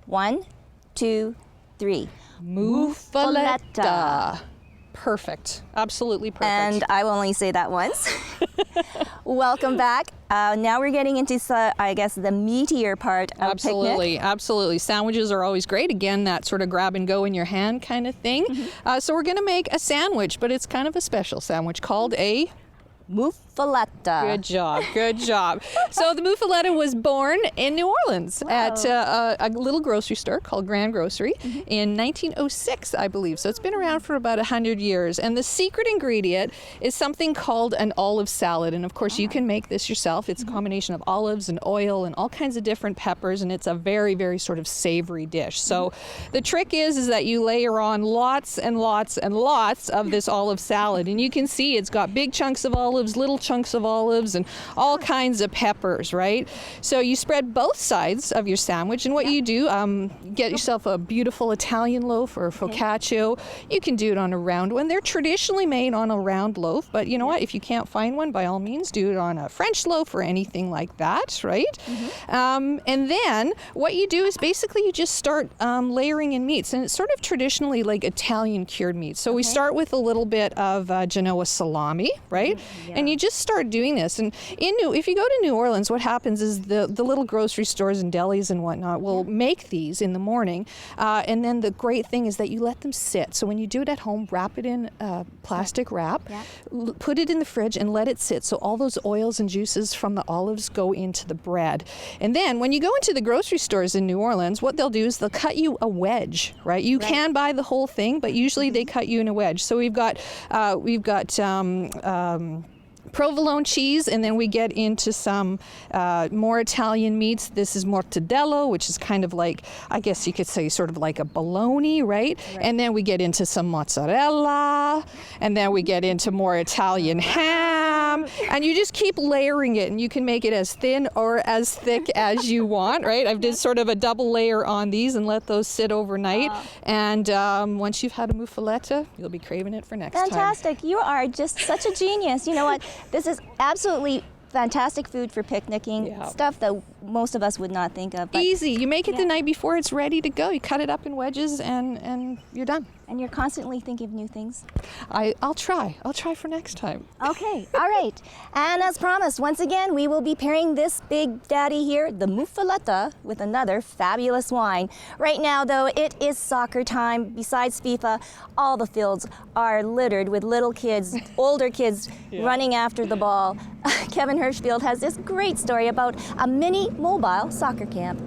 1, 2, 3. Muffaletta. Perfect. Absolutely perfect. And I will only say that once. Welcome back. Now we're getting into, I guess, the meatier part of Absolutely, picnic. absolutely. Sandwiches are always great. Again, that sort of grab and go in your hand kind of thing. So we're going to make a sandwich, but it's kind of a special sandwich called a Muffaletta. Good job, good job. So the muffaletta was born in New Orleans at a little grocery store called Grand Grocery in 1906, I believe. So it's been around for about 100 years. And the secret ingredient is something called an olive salad. And of course, you can make this yourself. It's a combination of olives and oil and all kinds of different peppers. And it's a very, very sort of savory dish. So the trick is that you layer on lots and lots and lots of this olive salad. And you can see it's got big chunks of olives, little chunks of olives, and all kinds of peppers, right? So you spread both sides of your sandwich, and what you do, get yourself a beautiful Italian loaf or focaccia. You can do it on a round one. They're traditionally made on a round loaf, but you know what? If you can't find one, by all means, do it on a French loaf or anything like that, right? And then what you do is basically you just start layering in meats, and it's sort of traditionally like Italian cured meat. So we start with a little bit of Genoa salami, right? And you just start doing this. And if you go to New Orleans, what happens is the little grocery stores and delis and whatnot will make these in the morning. And then the great thing is that you let them sit. So when you do it at home, wrap it in plastic wrap, put it in the fridge and let it sit. So all those oils and juices from the olives go into the bread. And then when you go into the grocery stores in New Orleans, what they'll do is they'll cut you a wedge, right? You can buy the whole thing, but usually they cut you in a wedge. So we've got provolone cheese, and then we get into some more Italian meats. This is mortadella, which is kind of like, I guess you could say sort of like a bologna, right? And then we get into some mozzarella, and then we get into more Italian ham, and you just keep layering it, and you can make it as thin or as thick as you want, right? I've did sort of a double layer on these and let those sit overnight, and once you've had a muffaletta, you'll be craving it for next time. Fantastic. You are just such a genius. You know what? This is absolutely fantastic food for picnicking, stuff that most of us would not think of. But easy. You make it the night before, it's ready to go. You cut it up in wedges and you're done. And you're constantly thinking of new things? I'll try. I'll try for next time. Okay, all right. And as promised, once again, we will be pairing this big daddy here, the muffaletta, with another fabulous wine. Right now, though, it is soccer time. Besides FIFA, all the fields are littered with little kids, older kids running after the ball. Kevin Hirschfield has this great story about a mini mobile soccer camp.